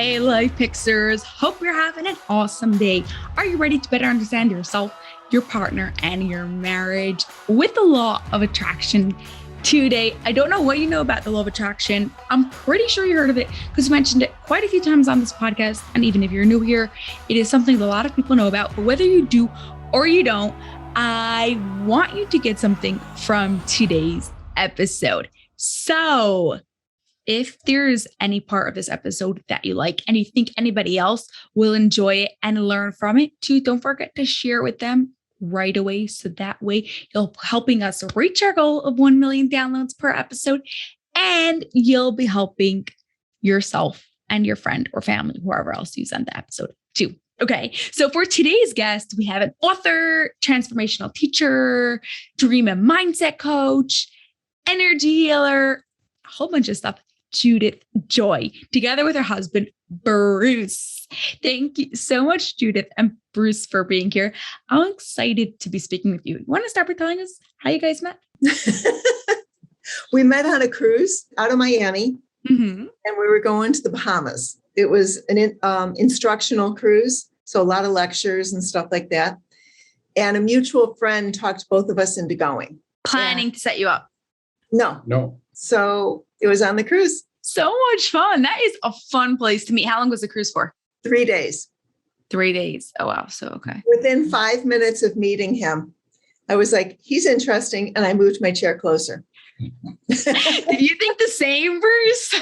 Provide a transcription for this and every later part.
Hey, life fixers. Hope you're having an awesome day. Are you ready to better understand yourself, your partner, and your marriage with the law of attraction? Today, I don't know what you know about the law of attraction. I'm pretty sure you heard of it because we mentioned it quite a few times on this podcast. And even if you're new here, it is something that a lot of people know about. But whether you do or you don't, I want you to get something from today's episode. So if there's any part of this episode that you like and you think anybody else will enjoy it and learn from it too, don't forget to share it with them right away. So that way you're helping us reach our goal of 1 million downloads per episode, and you'll be helping yourself and your friend or family, whoever else you send the episode to. Okay, so for today's guest, we have an author, transformational teacher, dream and mindset coach, energy healer, a whole bunch of stuff. Judith Joy, together with her husband, Bruce. Thank you so much, Judith and Bruce, for being here. I'm excited to be speaking with you. You want to start by telling us how you guys met? We met on a cruise out of Miami, Mm-hmm. and we were going to the Bahamas. It was an instructional cruise, so a lot of lectures and stuff like that. And a mutual friend talked both of us into going. Planning to set you up. No. So it was on the cruise. So much fun. That is a fun place to meet. How long was the cruise for? 3 days. 3 days. Oh, wow. So, okay. Within 5 minutes of meeting him, I was like, he's interesting. And I moved my chair closer. Did you think the same, Bruce?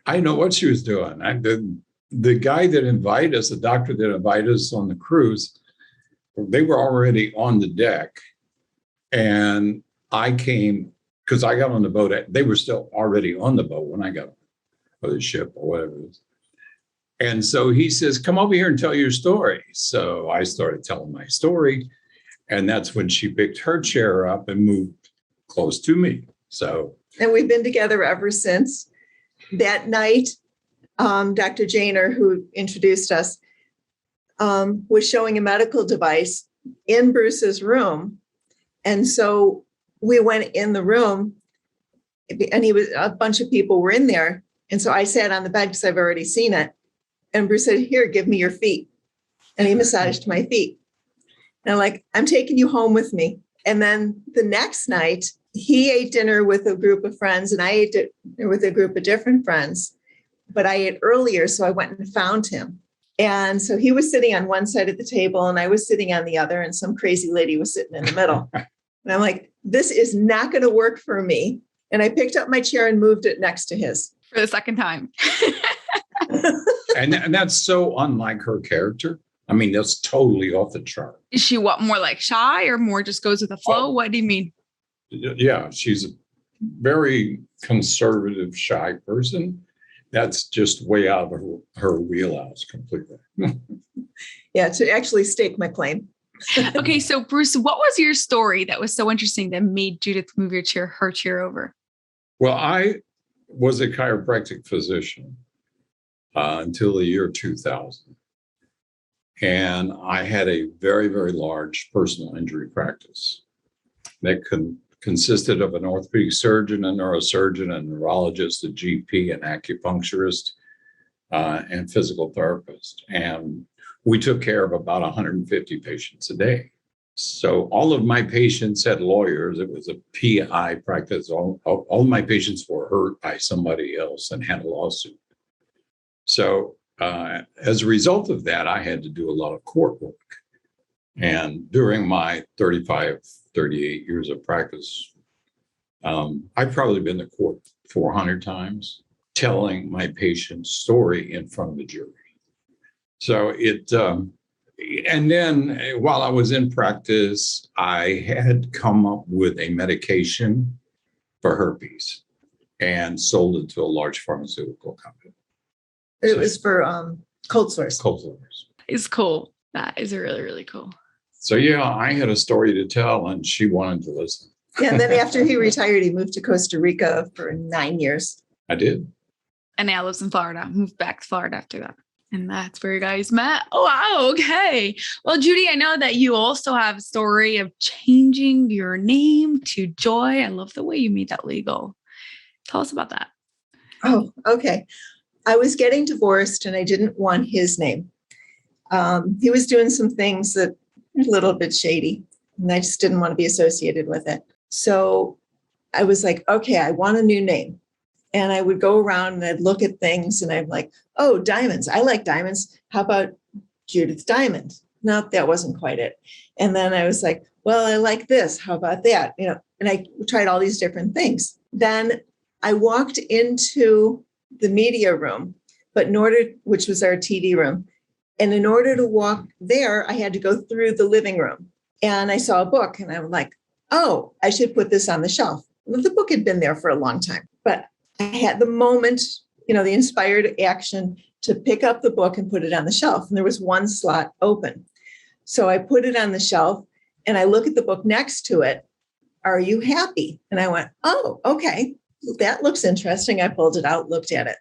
I know what she was doing. The guy that invited us, the doctor that invited us on the cruise, they were already on the deck. And I came because I got on the boat. They were still already on the boat when I got on the ship or whatever it is. And so he says, come over here and tell your story. So I started telling my story. And that's when she picked her chair up and moved close to me. And we've been together ever since. That night, Dr. Janer, who introduced us, was showing a medical device in Bruce's room. And so we went in the room, and a bunch of people were in there. And so I sat on the bed because I've already seen it. And Bruce said, here, give me your feet. And he massaged my feet. And I'm like, I'm taking you home with me. And then the next night, he ate dinner with a group of friends, and I ate dinner with a group of different friends. But I ate earlier, so I went and found him. And so he was sitting on one side of the table, and I was sitting on the other, and some crazy lady was sitting in the middle. And I'm like, this is not going to work for me. And I picked up my chair and moved it next to his. For the second time. and that's so unlike her character. I mean, that's totally off the chart. Is she what, more like shy or more just goes with the flow? Oh. What do you mean? Yeah, she's a very conservative, shy person. That's just way out of her wheelhouse completely. Yeah, to actually stake my claim. Okay, so Bruce, what was your story that was so interesting that made Judith move her chair over? Well, I was a chiropractic physician until the year 2000. And I had a very, very large personal injury practice that consisted of an orthopedic surgeon, a neurosurgeon, a neurologist, a GP, an acupuncturist, and physical therapist. And we took care of about 150 patients a day. So all of my patients had lawyers. It was a PI practice. All my patients were hurt by somebody else and had a lawsuit. So as a result of that, I had to do a lot of court work. And during my 38 years of practice, I've probably been to court 400 times telling my patient's story in front of the jury. So and then while I was in practice, I had come up with a medication for herpes and sold it to a large pharmaceutical company. It was for cold sores. Cold sores. It's cool. That is really, really cool. So yeah, I had a story to tell and she wanted to listen. Yeah, and then after he retired, he moved to Costa Rica for 9 years. I did. And now lives in Florida. Moved back to Florida after that. And that's where you guys met. Oh, wow. Okay. Well, Judy, I know that you also have a story of changing your name to Joy. I love the way you made that legal. Tell us about that. Oh, okay. I was getting divorced and I didn't want his name. He was doing some things that were a little bit shady, and I just didn't want to be associated with it. So I was like, okay, I want a new name. And I would go around and I'd look at things and I'm like, oh, diamonds. I like diamonds. How about Judith Diamond? No, that wasn't quite it. And then I was like, well, I like this. How about that? And I tried all these different things. Then I walked into the media room, which was our TV room. And in order to walk there, I had to go through the living room. And I saw a book and I'm like, oh, I should put this on the shelf. Well, the book had been there for a long time, but I had the moment, the inspired action to pick up the book and put it on the shelf. And there was one slot open. So I put it on the shelf and I look at the book next to it. Are you happy? And I went, oh, okay. That looks interesting. I pulled it out, looked at it.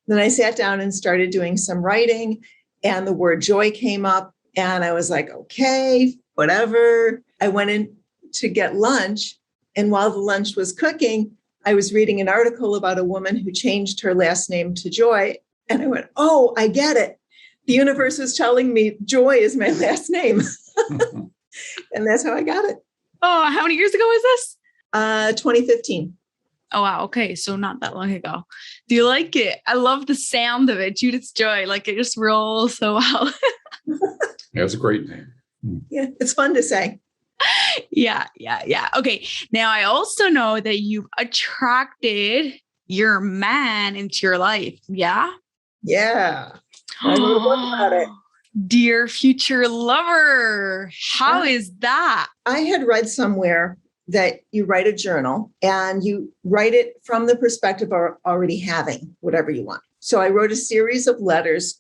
Then I sat down and started doing some writing, and the word joy came up. And I was like, okay, whatever. I went in to get lunch. And while the lunch was cooking, I was reading an article about a woman who changed her last name to Joy. And I went, oh, I get it. The universe is telling me Joy is my last name. And that's how I got it. Oh, how many years ago was this? 2015. Oh, wow. Okay. So not that long ago. Do you like it? I love the sound of it. Judith's Joy. Like it just rolls so well. Yeah, it's a great name. Yeah, it's fun to say. Yeah. Okay. Now I also know that you've attracted your man into your life. Yeah. Yeah. I wrote a book about it. Dear future lover. How is that? I had read somewhere that you write a journal and you write it from the perspective of already having whatever you want. So I wrote a series of letters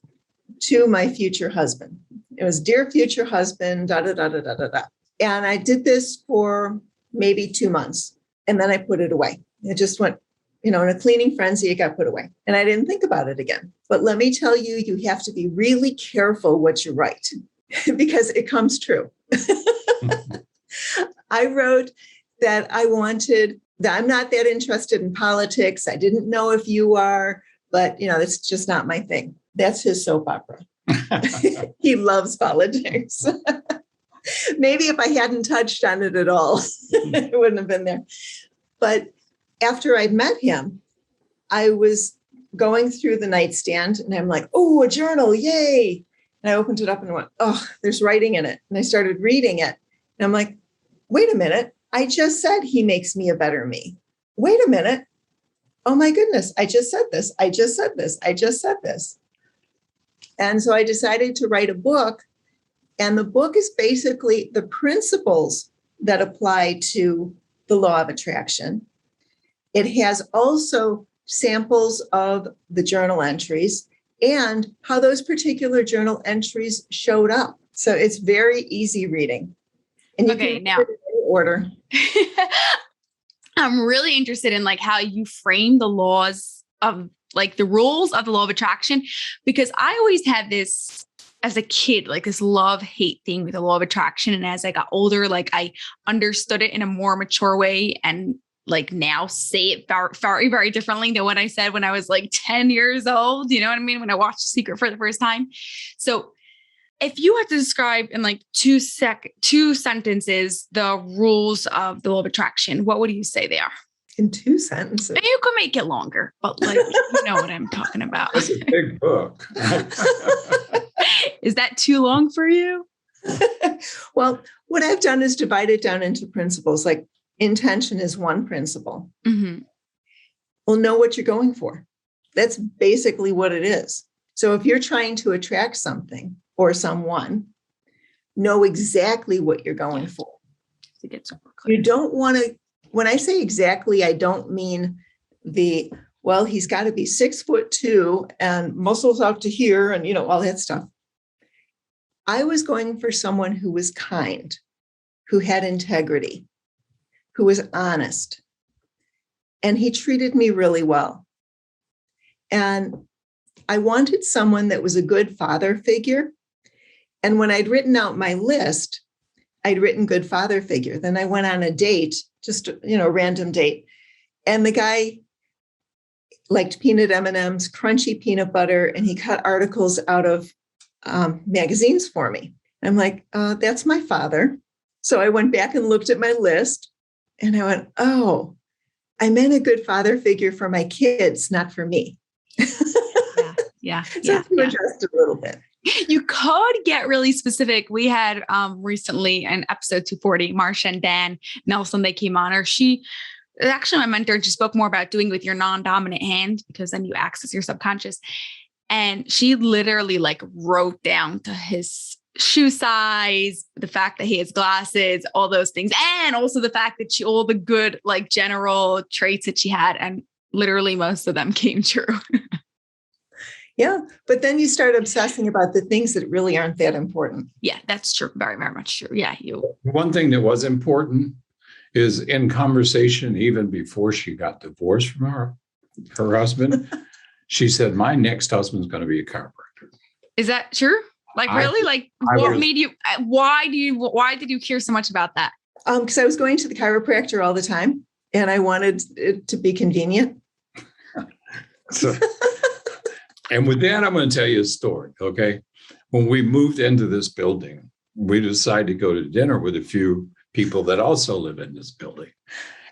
to my future husband. It was, dear future husband, da, da, da, da, da, da, da. And I did this for maybe 2 months. And then I put it away. It just went, in a cleaning frenzy, it got put away. And I didn't think about it again. But let me tell you, you have to be really careful what you write because it comes true. I wrote that I'm not that interested in politics. I didn't know if you are, but that's just not my thing. That's his soap opera. He loves politics. Maybe if I hadn't touched on it at all, it wouldn't have been there. But after I met him, I was going through the nightstand and I'm like, oh, a journal, yay. And I opened it up and went, oh, there's writing in it. And I started reading it. And I'm like, wait a minute. I just said he makes me a better me. Wait a minute. Oh my goodness. I just said this. I just said this. I just said this. And so I decided to write a book. And the book is basically the principles that apply to the law of attraction. It has also samples of the journal entries and how those particular journal entries showed up. So it's very easy reading. And you can now read it in order. I'm really interested in how you frame the laws of the rules of the law of attraction, because I always had this as a kid, this love-hate thing with the law of attraction. And as I got older, I understood it in a more mature way and now say it very, very differently than what I said when I was 10 years old. You know what I mean? When I watched Secret for the first time. So if you had to describe in two sentences, the rules of the law of attraction, what would you say they are? In 2 sentences. And you can make it longer, but you know what I'm talking about. That's a big book. Is that too long for you? Well, what I've done is divide it down into principles. Intention is one principle. Mm-hmm. Well, know what you're going for. That's basically what it is. So if you're trying to attract something or someone, know exactly what you're going for. You don't want to, when I say exactly, I don't mean he's got to be 6'2" and muscles out to here and, all that stuff. I was going for someone who was kind, who had integrity, who was honest, and he treated me really well. And I wanted someone that was a good father figure. And when I'd written out my list, I'd written good father figure. Then I went on a date, just, a random date. And the guy, liked peanut M&Ms, crunchy peanut butter, and he cut articles out of magazines for me. I'm like, that's my father. So I went back and looked at my list and I went, oh, I meant a good father figure for my kids, not for me. Yeah. So to adjust a little bit. You could get really specific. We had recently in episode 240, Marsha and Dan Nelson, they came on, or she actually my mentor, and she spoke more about doing with your non-dominant hand, because then you access your subconscious. And she literally like wrote down to his shoe size, the fact that he has glasses, all those things. And also the fact that all the good, like general traits that she had. And literally most of them came true. Yeah. But then you start obsessing about the things that really aren't that important. Yeah, that's true. Very, very much true. Yeah. One thing that was important is in conversation, even before she got divorced from her husband, she said, my next husband's going to be a chiropractor. Is that true? Like, really? Like, why did you care so much about that? Because I was going to the chiropractor all the time and I wanted it to be convenient. And with that, I'm going to tell you a story. Okay. When we moved into this building, we decided to go to dinner with a few people that also live in this building.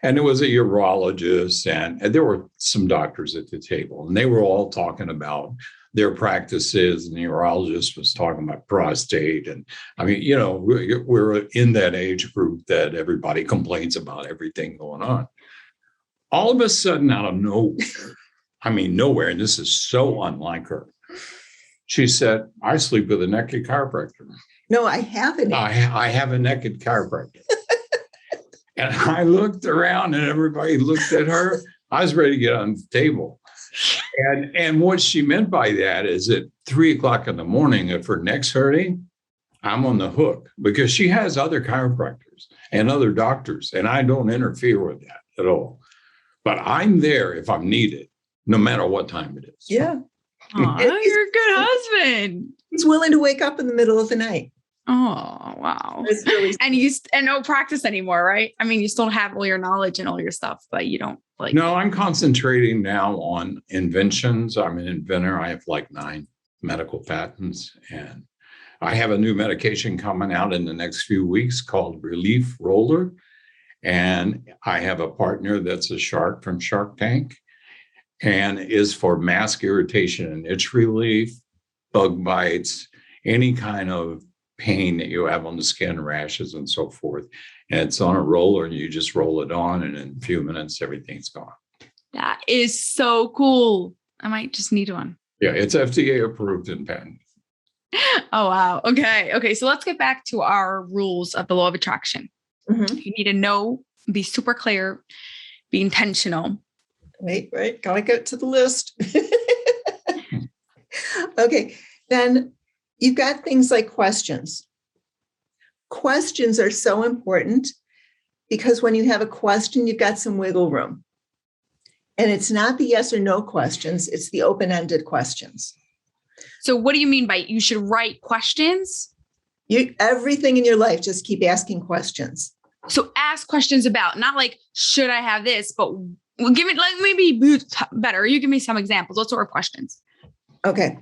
And it was a urologist and there were some doctors at the table, and they were all talking about their practices. And the urologist was talking about prostate. And I mean, we're in that age group that everybody complains about everything going on. All of a sudden, out of nowhere, and this is so unlike her, she said, I sleep with a naked chiropractor. No, I haven't. I have a naked chiropractor. And I looked around and everybody looked at her. I was ready to get on the table. And what she meant by that is at 3:00 in the morning, if her neck's hurting, I'm on the hook, because she has other chiropractors and other doctors, and I don't interfere with that at all. But I'm there if I'm needed, no matter what time it is. Yeah. Oh, you're a good husband. He's willing to wake up in the middle of the night. Oh, wow. It's really and no practice anymore, right? I mean, you still have all your knowledge and all your stuff, but you don't like. No, I'm concentrating now on inventions. I'm an inventor. I have like 9 medical patents, and I have a new medication coming out in the next few weeks called Relief Roller. And I have a partner that's a shark from Shark Tank, and is for mask irritation and itch relief, bug bites, any kind of pain that you have on the skin, rashes and so forth. And it's on a roller, and you just roll it on, and in a few minutes, everything's gone. That is so cool. I might just need one. Yeah, it's FDA approved and patented. Oh, wow. Okay. So let's get back to our rules of the law of attraction. Mm-hmm. You need to know, be super clear, be intentional. Wait, gotta get to the list. Okay, then you've got things like questions. Questions are so important because when you have a question, you've got some wiggle room. And it's not the yes or no questions, it's the open-ended questions. So what do you mean by you should write questions? Everything in your life, just keep asking questions. So ask questions about, not like, should I have this, but give me like maybe better. You give me some examples. What sort of questions? Okay.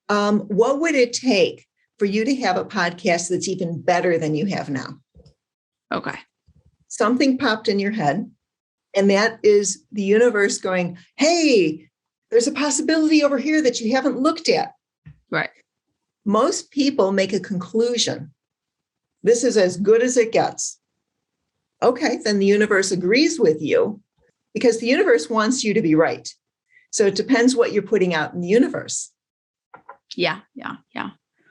What would it take for you to have a podcast that's even better than you have now? Okay. Something popped in your head, and that is the universe going, hey, there's a possibility over here that you haven't looked at. Right. Most people make a conclusion. This is as good as it gets. Okay, then the universe agrees with you because the universe wants you to be right. So it depends what you're putting out in the universe. Yeah.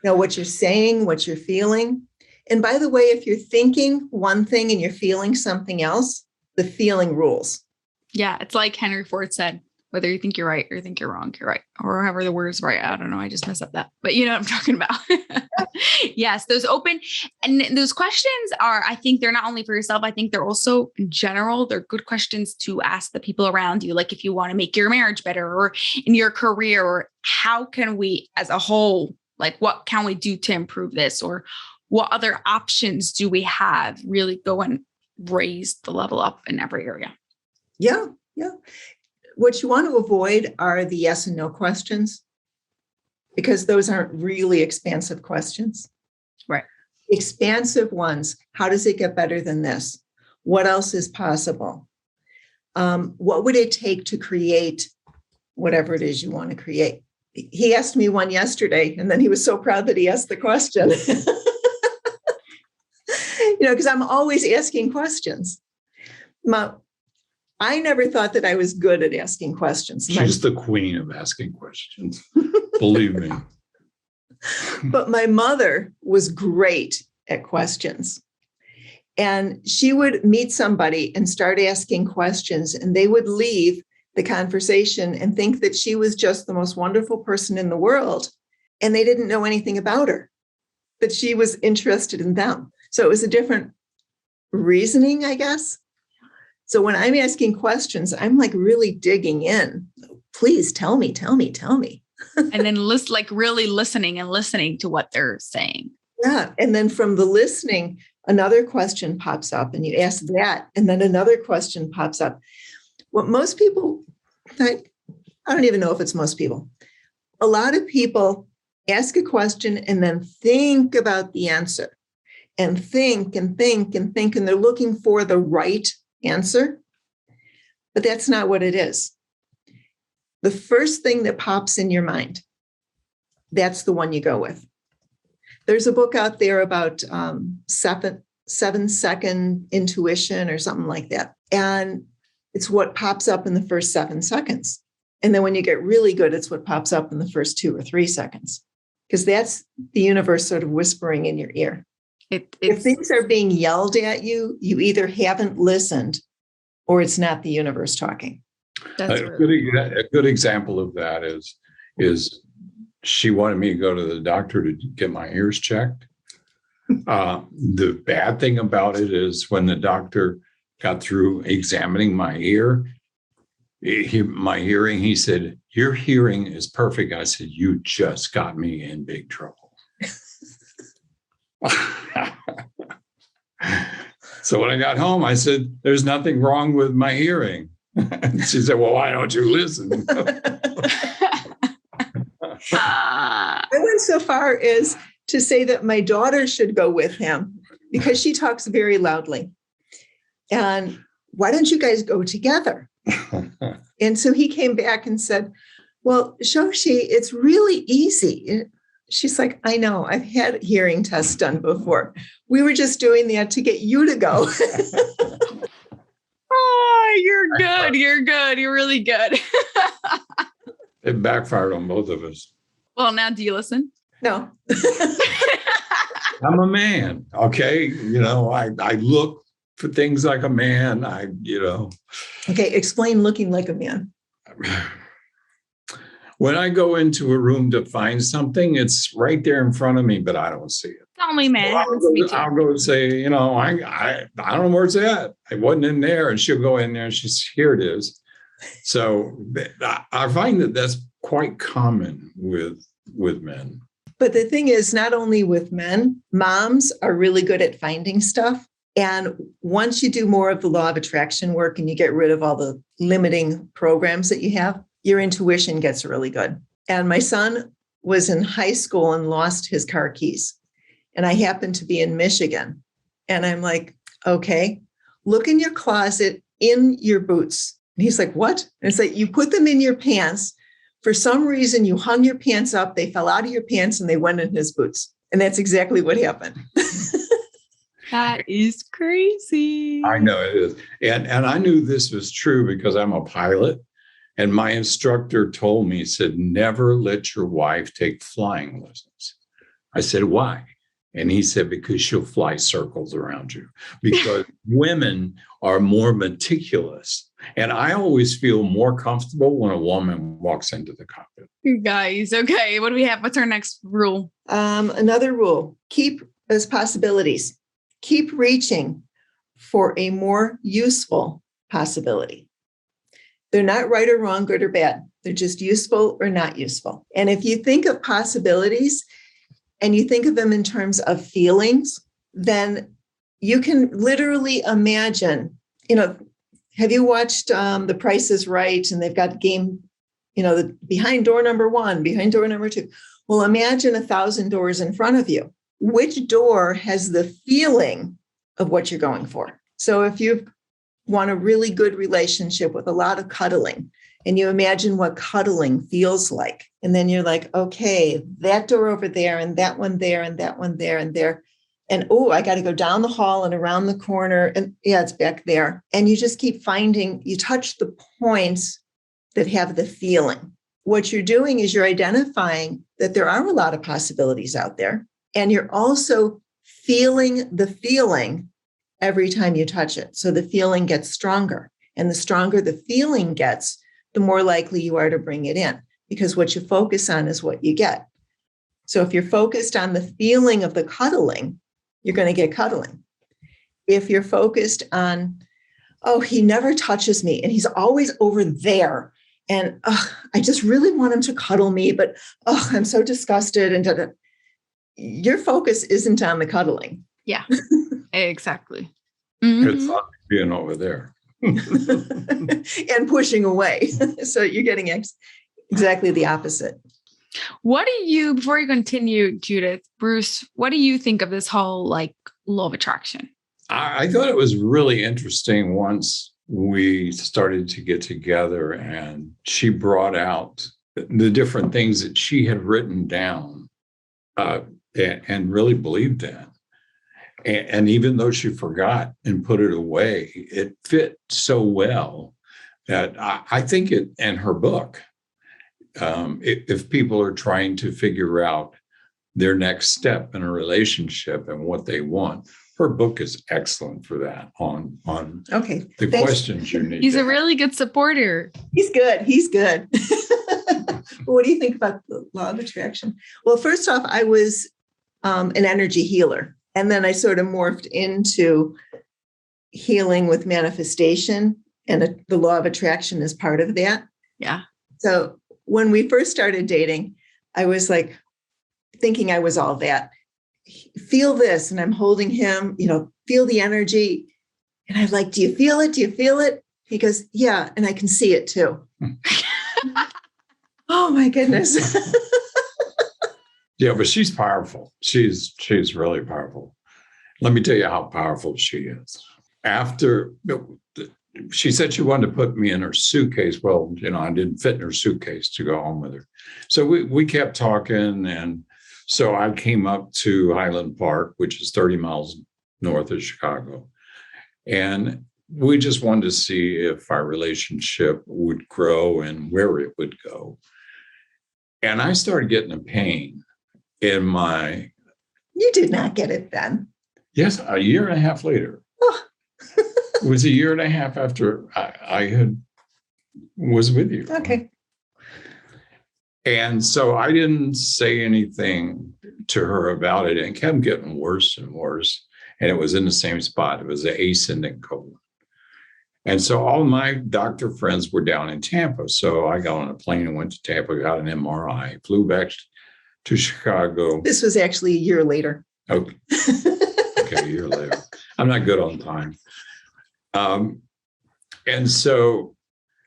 Know what you're saying, what you're feeling. And by the way, if you're thinking one thing and you're feeling something else, the feeling rules. Yeah. It's like Henry Ford said, whether you think you're right or you think you're wrong, you're right. Or however the word is right. I don't know. I just messed up that, but you know what I'm talking about. Yes. Those open and those questions are, I think they're not only for yourself. I think they're also in general, they're good questions to ask the people around you. Like if you want to make your marriage better or in your career, or how can we as a whole, like what can we do to improve this? Or what other options do we have? Really go and raise the level up in every area. Yeah. What you want to avoid are the yes and no questions, because those aren't really expansive questions. Right. Expansive ones. How does it get better than this? What else is possible? What would it take to create whatever it is you want to create? He asked me one yesterday, and then he was so proud that he asked the question. Because I'm always asking questions. I never thought that I was good at asking questions. She's the queen of asking questions. Believe me. But my mother was great at questions. And she would meet somebody and start asking questions, and they would leave the conversation and think that she was just the most wonderful person in the world. And they didn't know anything about her, but she was interested in them. So it was a different reasoning, I guess. So when I'm asking questions, I'm like really digging in. Please tell me. And then really listening to what they're saying. Yeah. And then from the listening, another question pops up and you ask that, and then another question pops up. What most people, I don't even know if it's most people. A lot of people ask a question and then think about the answer and think, and they're looking for the right answer. But that's not what it is. The first thing that pops in your mind, that's the one you go with. There's a book out there about 7-second intuition or something like that. And it's what pops up in the first 7 seconds. And then when you get really good, it's what pops up in the first 2 or 3 seconds, because that's the universe sort of whispering in your ear. If things are being yelled at you, you either haven't listened or it's not the universe talking. A good example of that is she wanted me to go to the doctor to get my ears checked. The bad thing about it is when the doctor got through examining my ear, my hearing, he said, "Your hearing is perfect." I said, "You just got me in big trouble." So when I got home, I said, "There's nothing wrong with my hearing." And she said, "Well, why don't you listen?" I went so far as to say that my daughter should go with him because she talks very loudly. And why don't you guys go together? And so he came back and said, "Well, Shoshi, it's really easy." She's like, "I know, I've had hearing tests done before. We were just doing that to get you to go." Oh, you're good. You're good. You're really good. It backfired on both of us. Well, now do you listen? No. I'm a man. Okay. I look for things like a man. Okay. Explain looking like a man. When I go into a room to find something, it's right there in front of me, but I don't see it. Tell me, man. I'll go and say, I don't know where it's at. It wasn't in there. And she'll go in there and here it is. So I find that that's quite common with men. But the thing is, not only with men, moms are really good at finding stuff. And once you do more of the law of attraction work and you get rid of all the limiting programs that you have, your intuition gets really good. And my son was in high school and lost his car keys. And I happened to be in Michigan. And I'm like, "Okay, look in your closet in your boots." And he's like, "What?" And it's like, you put them in your pants. For some reason, you hung your pants up. They fell out of your pants and they went in his boots. And that's exactly what happened. That is crazy. I know it is. And I knew this was true because I'm a pilot. And my instructor told me, he said, "Never let your wife take flying lessons." I said, "Why?" And he said, "Because she'll fly circles around you." Because women are more meticulous. And I always feel more comfortable when a woman walks into the cockpit. You guys, okay. What do we have? What's our next rule? Another rule, keep as possibilities. Keep reaching for a more useful possibility. They're not right or wrong, good or bad. They're just useful or not useful. And if you think of possibilities and you think of them in terms of feelings, then you can literally imagine, have you watched The Price is Right? And they've got game, the behind door number 1, behind door number 2. Well, imagine 1,000 doors in front of you. Which door has the feeling of what you're going for? So if you want a really good relationship with a lot of cuddling, and you imagine what cuddling feels like, and then you're like, okay, that door over there, and that one there, and that one there, and there. And, oh, I got to go down the hall and around the corner. And yeah, it's back there. And you just keep finding, you touch the points that have the feeling. What you're doing is you're identifying that there are a lot of possibilities out there. And you're also feeling the feeling every time you touch it. So the feeling gets stronger. And the stronger the feeling gets, the more likely you are to bring it in, because what you focus on is what you get. So if you're focused on the feeling of the cuddling, you're going to get cuddling. If you're focused on, oh, he never touches me and he's always over there, and I just really want him to cuddle me, but I'm so disgusted, and your focus isn't on the cuddling. Yeah, exactly. It's not being over there. And pushing away. So you're getting exactly the opposite. What do you, before you continue, Judith, Bruce, what do you think of this whole law of attraction? I thought it was really interesting once we started to get together and she brought out the different things that she had written down and really believed in. And even though she forgot and put it away, it fit so well that I think it, and her book, if people are trying to figure out their next step in a relationship and what they want, her book is excellent for that on okay. the Thanks. Questions you need. He's a really good supporter. He's good. What do you think about the law of attraction? Well, first off, I was an energy healer. And then I sort of morphed into healing with manifestation, and the law of attraction is part of that. Yeah. So when we first started dating, I was like thinking I was all that. Feel this, and I'm holding him, feel the energy. And I'm like, do you feel it? Do you feel it? He goes, yeah, and I can see it too. Oh my goodness. Yeah, but she's powerful. She's really powerful. Let me tell you how powerful she is. After she said she wanted to put me in her suitcase. Well, I didn't fit in her suitcase to go home with her. So we kept talking. And so I came up to Highland Park, which is 30 miles north of Chicago. And we just wanted to see if our relationship would grow and where it would go. And I started getting a pain in my... You did not get it then. Yes, a year and a half later. Oh. It was a year and a half after I was with you. Okay. And so I didn't say anything to her about it. And it kept getting worse and worse. And it was in the same spot. It was the ascending colon. And so all my doctor friends were down in Tampa. So I got on a plane and went to Tampa, got an MRI, flew back to Chicago. This was actually a year later. Okay, a year later. I'm not good on time. And so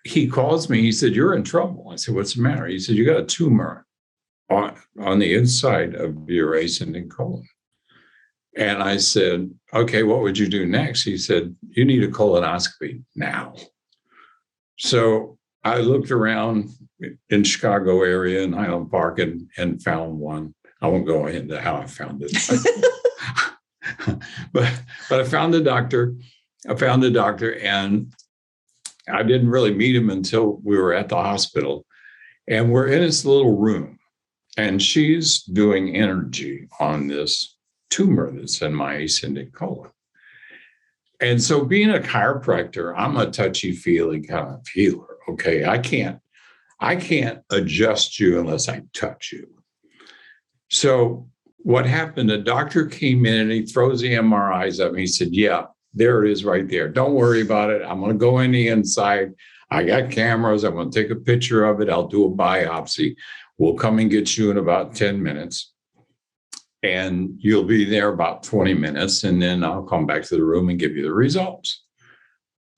he calls me. He said, "You're in trouble." I said, "What's the matter?" He said, "You got a tumor on the inside of your ascending colon." And I said, "Okay, what would you do next?" He said, "You need a colonoscopy now." So I looked around in Chicago area in Highland Park and found one. I won't go into how I found it. but I found the doctor. And I didn't really meet him until we were at the hospital. And we're in this little room. And she's doing energy on this tumor that's in my ascending colon. And so being a chiropractor, I'm a touchy-feely kind of healer. Okay. I can't adjust you unless I touch you. So what happened, the doctor came in and he throws the MRIs up and he said, "Yeah, there it is right there. Don't worry about it. I'm going to go in the inside. I got cameras. I'm going to take a picture of it. I'll do a biopsy. We'll come and get you in about 10 minutes. And you'll be there about 20 minutes. And then I'll come back to the room and give you the results."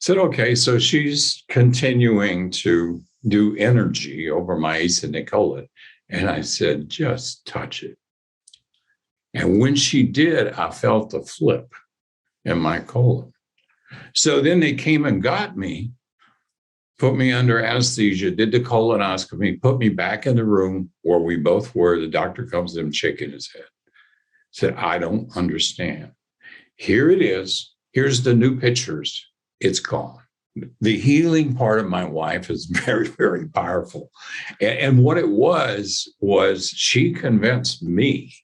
Said, okay, so she's continuing to do energy over my acetylcholine. And I said, just touch it. And when she did, I felt a flip in my colon. So then they came and got me, put me under anesthesia, did the colonoscopy, put me back in the room where we both were. The doctor comes in shaking his head. Said, I don't understand. Here it is. Here's the new pictures. It's gone. The healing part of my wife is very, very powerful. And what it was she convinced me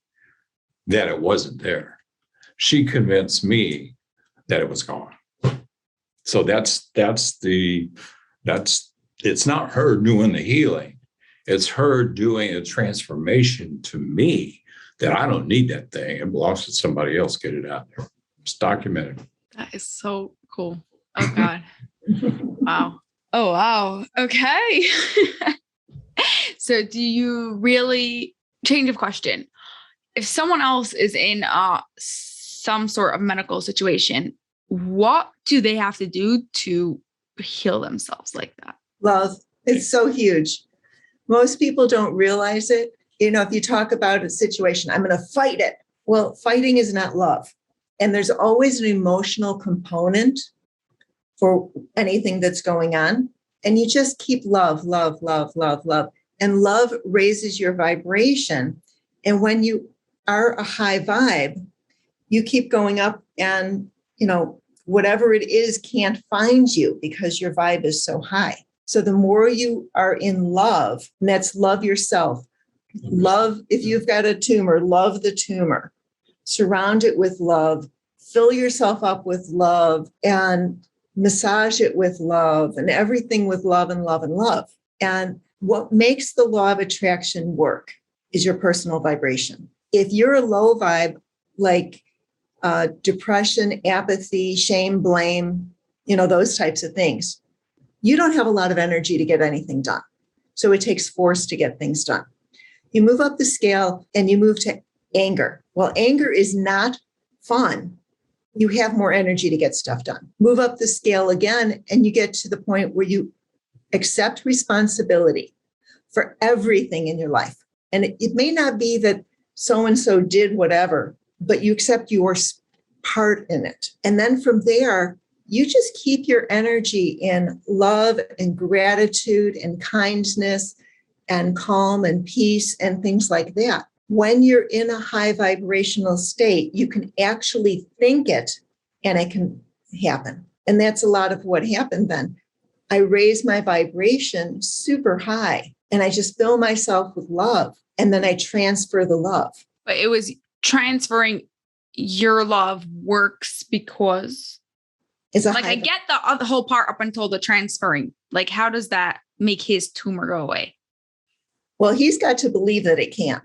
that it wasn't there. She convinced me that it was gone. So it's not her doing the healing. It's her doing a transformation to me that I don't need that thing. It belongs to somebody else. Get it out there. It's documented. That is so cool. Oh, God. Wow. Oh, wow. Okay. So do you really, change of question, if someone else is in some sort of medical situation, what do they have to do to heal themselves like that? Love. It's so huge. Most people don't realize it. If you talk about a situation, I'm going to fight it. Well, fighting is not love. And there's always an emotional component for anything that's going on. And you just keep love, love, love, love, love. And love raises your vibration. And when you are a high vibe, you keep going up and, whatever it is can't find you because your vibe is so high. So the more you are in love, and that's love yourself. Love, if you've got a tumor, love the tumor. Surround it with love. Fill yourself up with love and massage it with love and everything with love and love and love. And what makes the law of attraction work is your personal vibration. If you're a low vibe, like depression, apathy, shame, blame, those types of things, you don't have a lot of energy to get anything done. So it takes force to get things done. You move up the scale and you move to anger. Well, anger is not fun. You have more energy to get stuff done. Move up the scale again, and you get to the point where you accept responsibility for everything in your life. And it may not be that so-and-so did whatever, but you accept your part in it. And then from there, you just keep your energy in love and gratitude and kindness and calm and peace and things like that. When you're in a high vibrational state, you can actually think it and it can happen. And that's a lot of what happened then. I raise my vibration super high and I just fill myself with love. And then I transfer the love. But it was transferring your love works because I get the whole part up until the transferring. Like, how does that make his tumor go away? Well, he's got to believe that it can.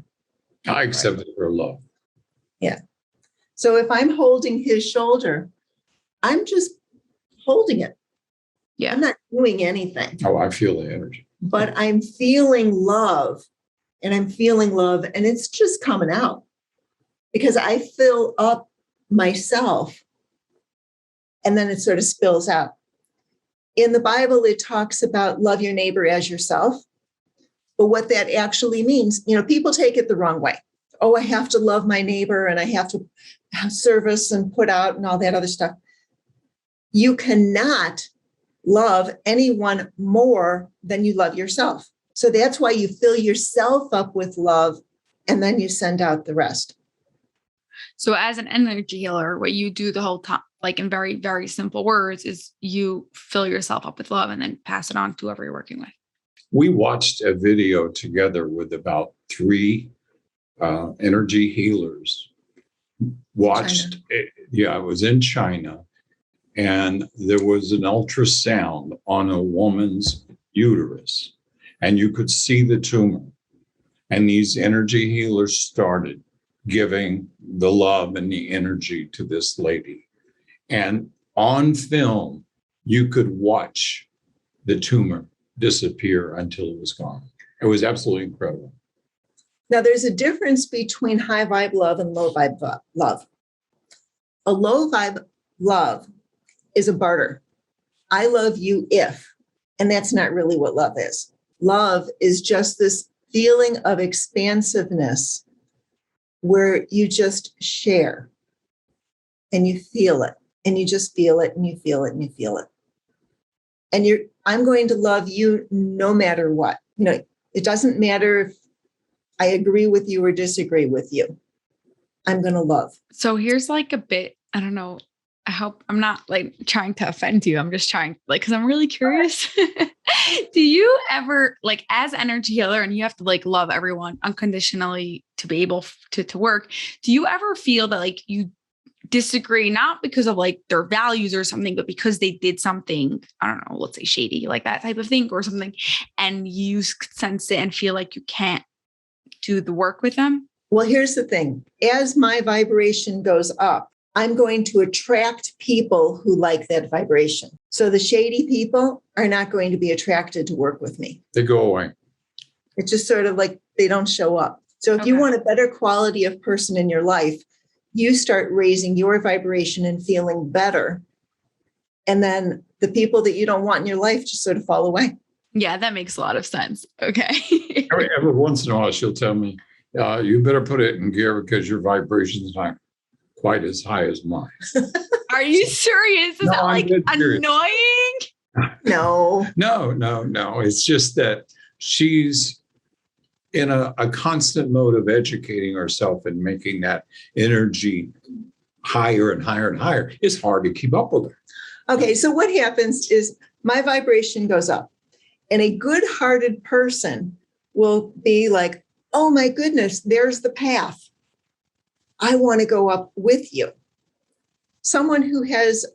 I accept it for love. Yeah. So if I'm holding his shoulder, I'm just holding it. Yeah. I'm not doing anything. Oh, I feel the energy. But I'm feeling love and it's just coming out because I fill up myself and then it sort of spills out. In the Bible, it talks about love your neighbor as yourself. But what that actually means, people take it the wrong way. Oh, I have to love my neighbor and I have to have service and put out and all that other stuff. You cannot love anyone more than you love yourself. So that's why you fill yourself up with love and then you send out the rest. So as an energy healer, what you do the whole time, like in very, very simple words, is you fill yourself up with love and then pass it on to whoever you're working with. We watched a video together with about 3 energy healers. It was in China. And there was an ultrasound on a woman's uterus. And you could see the tumor. And these energy healers started giving the love and the energy to this lady. And on film, you could watch the tumor disappear until it was gone. It was absolutely incredible. Now, there's a difference between high vibe love and low vibe love. A low vibe love is a barter. I love you if, and that's not really what love is. Love is just this feeling of expansiveness where you just share and you feel it and you just feel it and you feel it and you feel it. And I'm going to love you no matter what. It doesn't matter if I agree with you or disagree with you. I'm going to love. So here's like a bit, I don't know. I hope I'm not like trying to offend you. I'm just trying because I'm really curious. Do you ever like as energy healer and you have to like love everyone unconditionally to be able to work. Do you ever feel that like you disagree, not because of like their values or something, but because they did something, I don't know, let's say shady, like that type of thing or something, and you sense it and feel like you can't do the work with them? Well, here's the thing. As my vibration goes up, I'm going to attract people who like that vibration. So the shady people are not going to be attracted to work with me. They go away. It's just sort of like they don't show up. So if you want a better quality of person in your life, you start raising your vibration and feeling better. And then the people that you don't want in your life just sort of fall away. Yeah, that makes a lot of sense. Okay. Every once in a while, she'll tell me, you better put it in gear because your vibration's not quite as high as mine. Are you serious? Is that like annoying? No. No. It's just that she's in a constant mode of educating herself and making that energy higher and higher and higher. It's hard to keep up with her. Okay, so what happens is my vibration goes up, and a good-hearted person will be like, oh my goodness, there's the path. I want to go up with you. Someone who has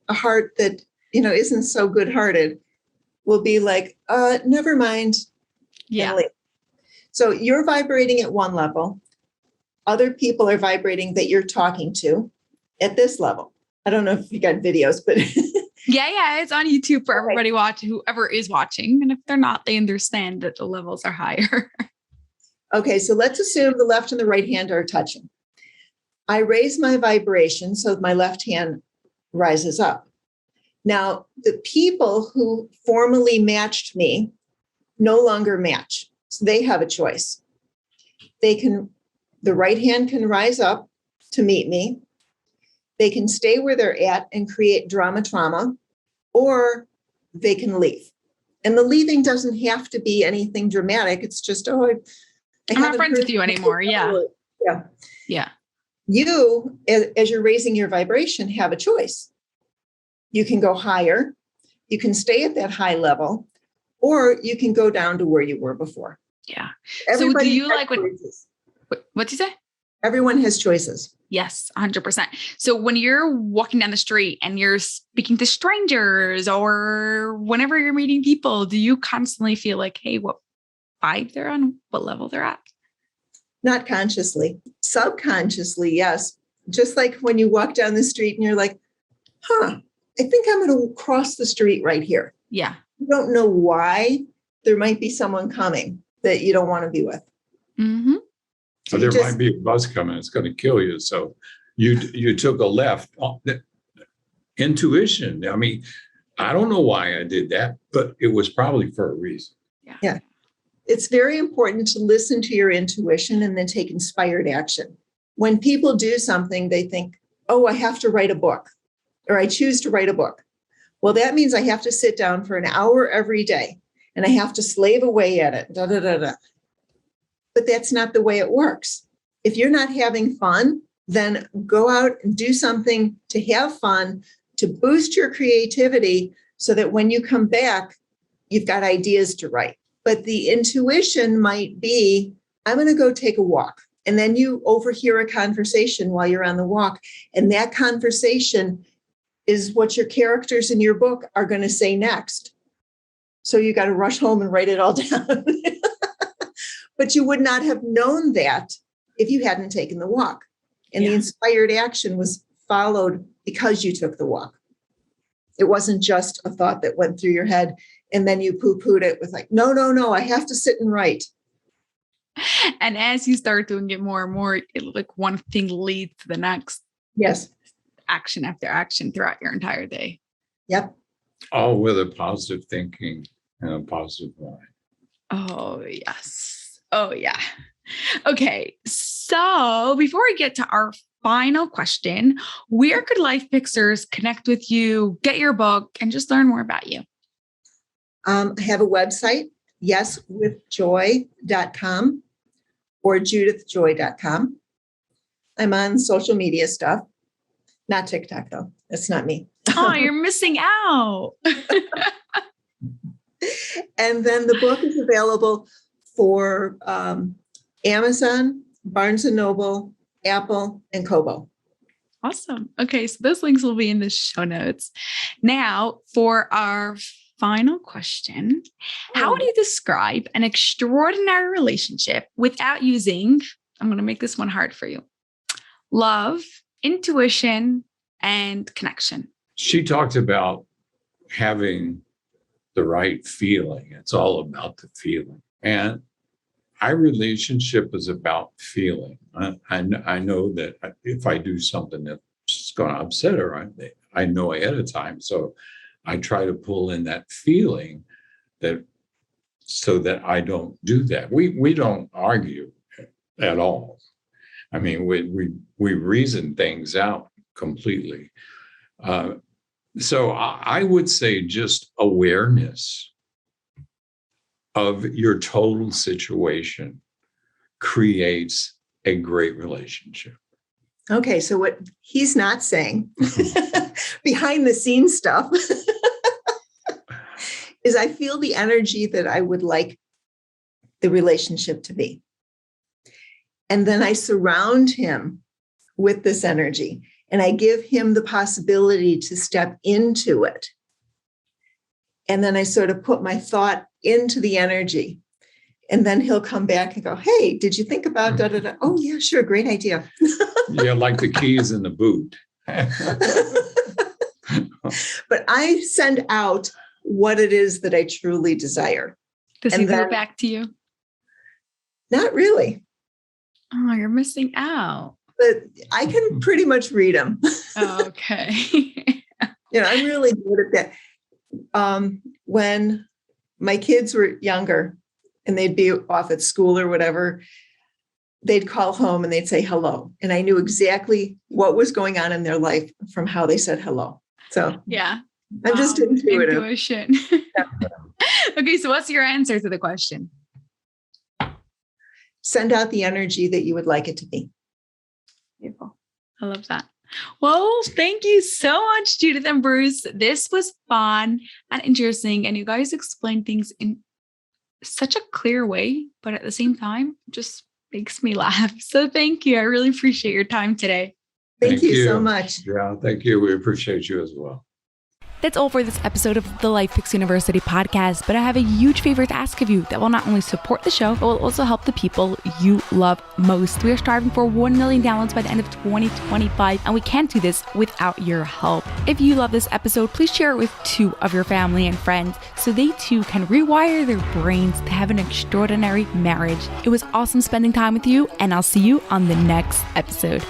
a heart that, isn't so good-hearted will be like, never mind. Yeah. So you're vibrating at one level. Other people are vibrating that you're talking to at this level. I don't know if you got videos, but yeah, it's on YouTube for everybody watching, whoever is watching. And if they're not, they understand that the levels are higher. Okay, so let's assume the left and the right hand are touching. I raise my vibration so my left hand rises up. Now, the people who formerly matched me no longer match. So they have a choice. The right hand can rise up to meet me. They can stay where they're at and create trauma, or they can leave. And the leaving doesn't have to be anything dramatic. It's just, I'm not friends with you anymore. Yeah. You, as you're raising your vibration, have a choice. You can go higher. You can stay at that high level, or you can go down to where you were before. Yeah. Everybody so do you like choices. What'd you say? Everyone has choices. Yes, 100%. So when you're walking down the street and you're speaking to strangers or whenever you're meeting people, do you constantly feel like, hey, what vibe they're on, what level they're at? Not consciously, subconsciously, yes. Just like when you walk down the street and you're like, I think I'm going to cross the street right here. Yeah. You don't know why. There might be someone coming that you don't want to be with. Mm-hmm. So there might be a bus coming. It's going to kill you. So you took a left. Intuition. I mean, I don't know why I did that, but it was probably for a reason. Yeah. It's very important to listen to your intuition and then take inspired action. When people do something, they think, I have to write a book, or I choose to write a book. Well, that means I have to sit down for an hour every day and I have to slave away at it. But that's not the way it works. If you're not having fun, then go out and do something to have fun, to boost your creativity so that when you come back, you've got ideas to write. But the intuition might be, I'm going to go take a walk. And then you overhear a conversation while you're on the walk. And that conversation is what your characters in your book are going to say next. So you got to rush home and write it all down. But you would not have known that if you hadn't taken the walk. And the inspired action was followed because you took the walk. It wasn't just a thought that went through your head and then you poo-pooed it with like, no, I have to sit and write. And as you start doing it more and more, like one thing leads to the next. Yes. Action after action throughout your entire day. Yep. All with a positive thinking and a positive mind. Oh, yes. Oh, yeah. Okay. So before we get to our final question, where could Life Fixers connect with you, get your book, and just learn more about you? I have a website, yeswithjoy.com or judithjoy.com. I'm on social media stuff, not TikTok though. That's not me. Oh, you're missing out. And then the book is available for Amazon, Barnes & Noble, Apple, and Kobo. Awesome. Okay, so those links will be in the show notes. Now, for our final question, how would you describe an extraordinary relationship without using, I'm going to make this one hard for you, love, intuition, and connection? She talked about having the right feeling. It's all about the feeling. And our relationship is about feeling. I know that if I do something that's going to upset her, I know ahead of time. So I try to pull in that feeling so that I don't do that. We don't argue at all. I mean, we reason things out completely. So I would say just awareness of your total situation creates a great relationship. Okay, so what he's not saying behind the scenes stuff is I feel the energy that I would like the relationship to be. And then I surround him with this energy and I give him the possibility to step into it. And then I sort of put my thought into the energy. And then he'll come back and go, hey, did you think about da, da, da? Oh, yeah, sure. Great idea. Yeah, like the keys in the boot. But I send out what it is that I truly desire. Does he go back to you? Not really. Oh, you're missing out. But I can pretty much read them. Oh, okay. I'm really good at that. When my kids were younger and they'd be off at school or whatever, they'd call home and they'd say hello. And I knew exactly what was going on in their life from how they said hello. So yeah, I'm just intuitive. Intuition. Okay, so what's your answer to the question? Send out the energy that you would like it to be. Beautiful. I love that. Well, thank you so much, Judith and Bruce. This was fun and interesting. And you guys explained things in such a clear way, but at the same time, just makes me laugh. So thank you. I really appreciate your time today. Thank you so much. Yeah, thank you. We appreciate you as well. That's all for this episode of the Life Fix University podcast, but I have a huge favor to ask of you that will not only support the show, but will also help the people you love most. We are striving for 1 million downloads by the end of 2025, and we can't do this without your help. If you love this episode, please share it with 2 of your family and friends so they too can rewire their brains to have an extraordinary marriage. It was awesome spending time with you, and I'll see you on the next episode.